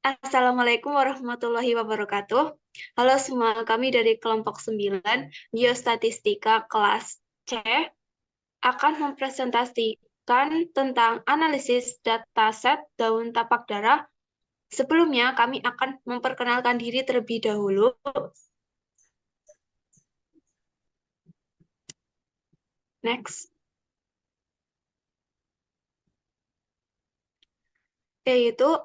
Assalamualaikum warahmatullahi wabarakatuh. Halo semua, kami dari kelompok 9 Biostatistika kelas C akan mempresentasikan tentang analisis dataset daun tapak darah. Sebelumnya, kami akan memperkenalkan diri terlebih dahulu. Next. Yaitu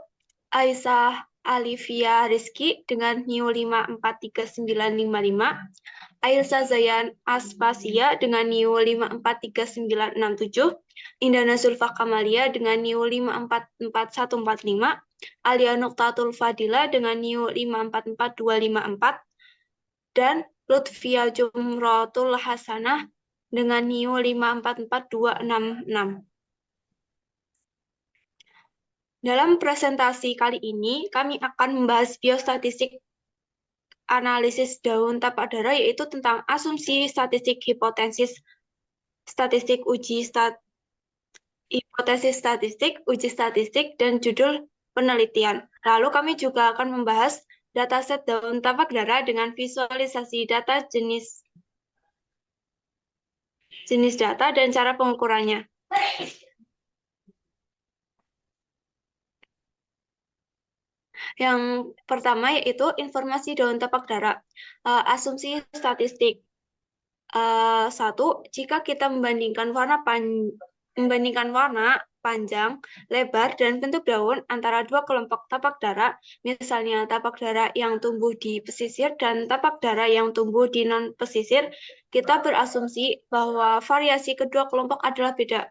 Aisyah Alivia Rizky dengan NIU 543955, Ailsa Zayan Aspasia dengan NIU 543967, Indana Zulfa Kamalia dengan NIU 544145, Alia Nuktatul Fadila dengan NIU 544254, dan Lutfia Jumrotul Hasanah dengan NIU 544266. Dalam presentasi kali ini, kami akan membahas biostatistik analisis daun tapak darah, yaitu tentang asumsi, statistik, hipotesis, statistik, hipotesis statistik, uji statistik, dan judul penelitian. Lalu kami juga akan membahas dataset daun tapak darah dengan visualisasi data jenis data dan cara pengukurannya. Yang pertama yaitu informasi daun tapak darah. Asumsi statistik. Satu, jika kita membandingkan warna, panjang, lebar, dan bentuk daun antara dua kelompok tapak darah, misalnya tapak darah yang tumbuh di pesisir dan tapak darah yang tumbuh di non-pesisir, kita berasumsi bahwa variasi kedua kelompok adalah beda.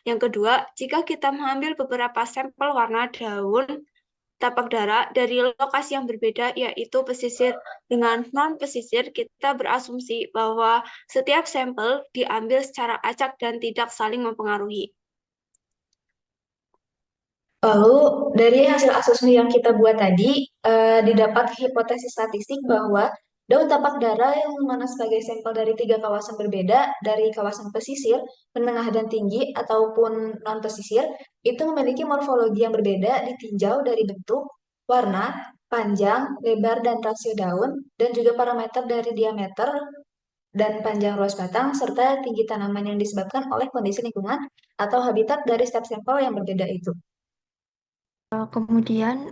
Yang kedua, jika kita mengambil beberapa sampel warna daun tapak darah dari lokasi yang berbeda, yaitu pesisir dengan non-pesisir, kita berasumsi bahwa setiap sampel diambil secara acak dan tidak saling mempengaruhi. Lalu dari hasil asesmen yang kita buat tadi, didapat hipotesis statistik bahwa daun tapak darah yang mana sebagai sampel dari tiga kawasan berbeda, dari kawasan pesisir, menengah dan tinggi, ataupun non-pesisir, itu memiliki morfologi yang berbeda ditinjau dari bentuk, warna, panjang, lebar, dan rasio daun, dan juga parameter dari diameter dan panjang ruas batang, serta tinggi tanaman yang disebabkan oleh kondisi lingkungan atau habitat dari setiap sampel yang berbeda itu. Kemudian,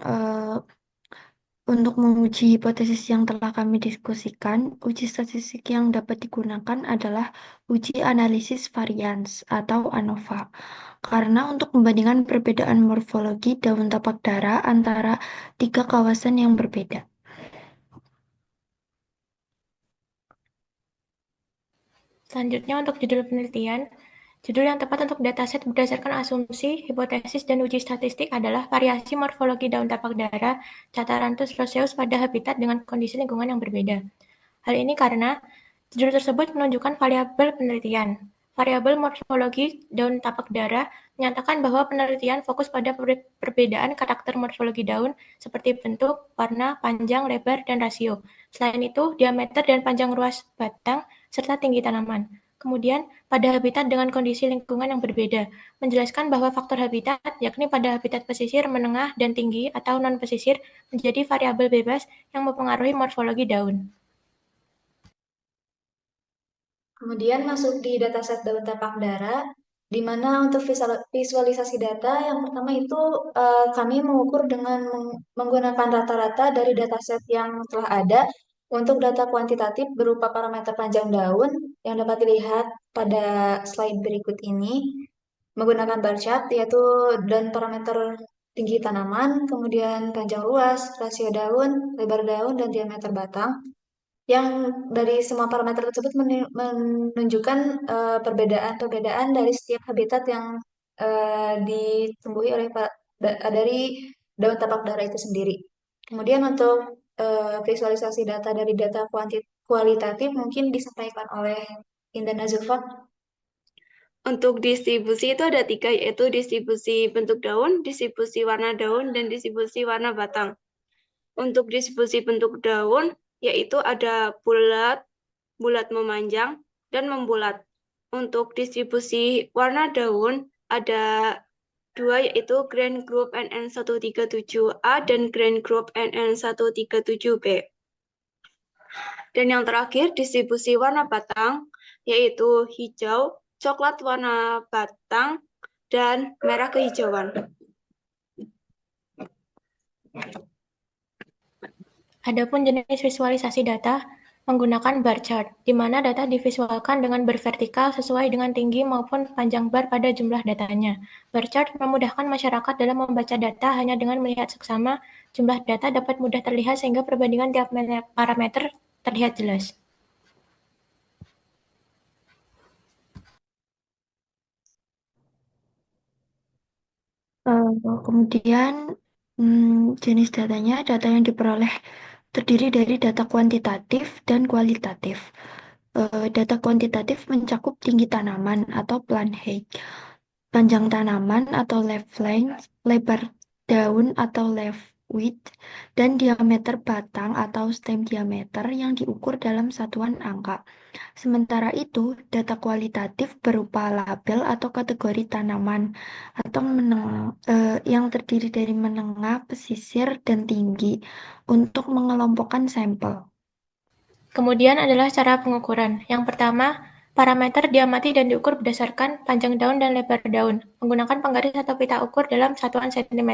untuk menguji hipotesis yang telah kami diskusikan, uji statistik yang dapat digunakan adalah uji analisis varians atau ANOVA. Karena untuk membandingkan perbedaan morfologi daun tapak darah antara tiga kawasan yang berbeda. Selanjutnya untuk judul penelitian, judul yang tepat untuk dataset berdasarkan asumsi, hipotesis, dan uji statistik adalah variasi morfologi daun tapak darah Catharanthus roseus pada habitat dengan kondisi lingkungan yang berbeda. Hal ini karena judul tersebut menunjukkan variabel penelitian. Variabel morfologi daun tapak darah menyatakan bahwa penelitian fokus pada perbedaan karakter morfologi daun seperti bentuk, warna, panjang, lebar, dan rasio. Selain itu, diameter dan panjang ruas batang serta tinggi tanaman. Kemudian, pada habitat dengan kondisi lingkungan yang berbeda, menjelaskan bahwa faktor habitat, yakni pada habitat pesisir, menengah, dan tinggi atau non-pesisir, menjadi variabel bebas yang mempengaruhi morfologi daun. Kemudian masuk di dataset daun tapak darah, di mana untuk visualisasi data yang pertama itu kami mengukur dengan menggunakan rata-rata dari dataset yang telah ada untuk data kuantitatif berupa parameter panjang daun yang dapat dilihat pada slide berikut ini menggunakan bar chart yaitu dan parameter tinggi tanaman, kemudian panjang ruas, rasio daun, lebar daun, dan diameter batang yang dari semua parameter tersebut menunjukkan perbedaan-perbedaan dari setiap habitat yang ditumbuhi oleh dari daun tapak darah itu sendiri. Kemudian untuk visualisasi data dari data kualitatif mungkin disampaikan oleh Indana Zulfa. Untuk distribusi itu ada 3, yaitu distribusi bentuk daun, distribusi warna daun, dan distribusi warna batang. Untuk distribusi bentuk daun, yaitu ada bulat, bulat memanjang, dan membulat. Untuk distribusi warna daun, ada dua yaitu Grand Group NN137A dan Grand Group NN137B. Dan yang terakhir distribusi warna batang yaitu hijau, coklat warna batang, dan merah kehijauan. Adapun jenis visualisasi data menggunakan bar chart, di mana data divisualkan dengan bervertikal sesuai dengan tinggi maupun panjang bar pada jumlah datanya. Bar chart memudahkan masyarakat dalam membaca data hanya dengan melihat seksama, jumlah data dapat mudah terlihat sehingga perbandingan tiap parameter terlihat jelas. Kemudian jenis datanya, data yang diperoleh terdiri dari data kuantitatif dan kualitatif. Data kuantitatif mencakup tinggi tanaman atau plant height, panjang tanaman atau leaf length, lebar daun atau leaf width, dan diameter batang atau stem diameter yang diukur dalam satuan angka. Sementara itu, data kualitatif berupa label atau kategori tanaman atau yang terdiri dari menengah, pesisir, dan tinggi untuk mengelompokkan sampel. Kemudian adalah cara pengukuran. Yang pertama, parameter diamati dan diukur berdasarkan panjang daun dan lebar daun. Menggunakan penggaris atau pita ukur dalam satuan cm,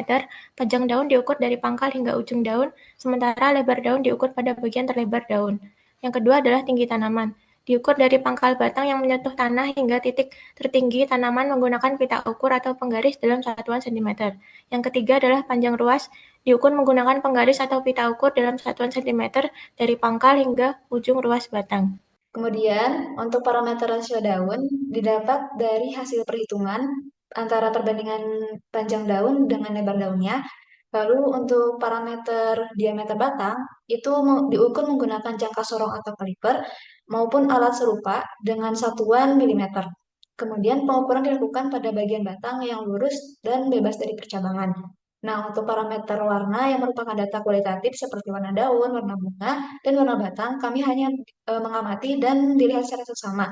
panjang daun diukur dari pangkal hingga ujung daun, sementara lebar daun diukur pada bagian terlebar daun. Yang kedua adalah tinggi tanaman. Diukur dari pangkal batang yang menyentuh tanah hingga titik tertinggi tanaman menggunakan pita ukur atau penggaris dalam satuan cm. Yang ketiga adalah panjang ruas. Diukur menggunakan penggaris atau pita ukur dalam satuan cm dari pangkal hingga ujung ruas batang. Kemudian, untuk parameter rasio daun didapat dari hasil perhitungan antara perbandingan panjang daun dengan lebar daunnya. Lalu untuk parameter diameter batang itu diukur menggunakan jangka sorong atau kaliper maupun alat serupa dengan satuan milimeter. Kemudian pengukuran dilakukan pada bagian batang yang lurus dan bebas dari percabangan. Nah, untuk parameter warna yang merupakan data kualitatif seperti warna daun, warna bunga, dan warna batang, kami hanya mengamati dan dilihat secara seksama.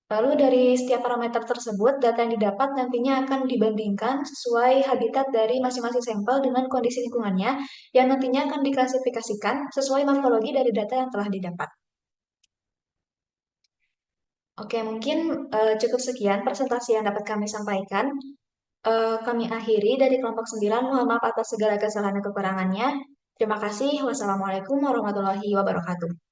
Lalu dari setiap parameter tersebut, data yang didapat nantinya akan dibandingkan sesuai habitat dari masing-masing sampel dengan kondisi lingkungannya, yang nantinya akan diklasifikasikan sesuai morfologi dari data yang telah didapat. Oke, mungkin cukup sekian presentasi yang dapat kami sampaikan. Kami akhiri dari kelompok 9. Mohon maaf atas segala kesalahan dan kekurangannya. Terima kasih. Wassalamualaikum warahmatullahi wabarakatuh.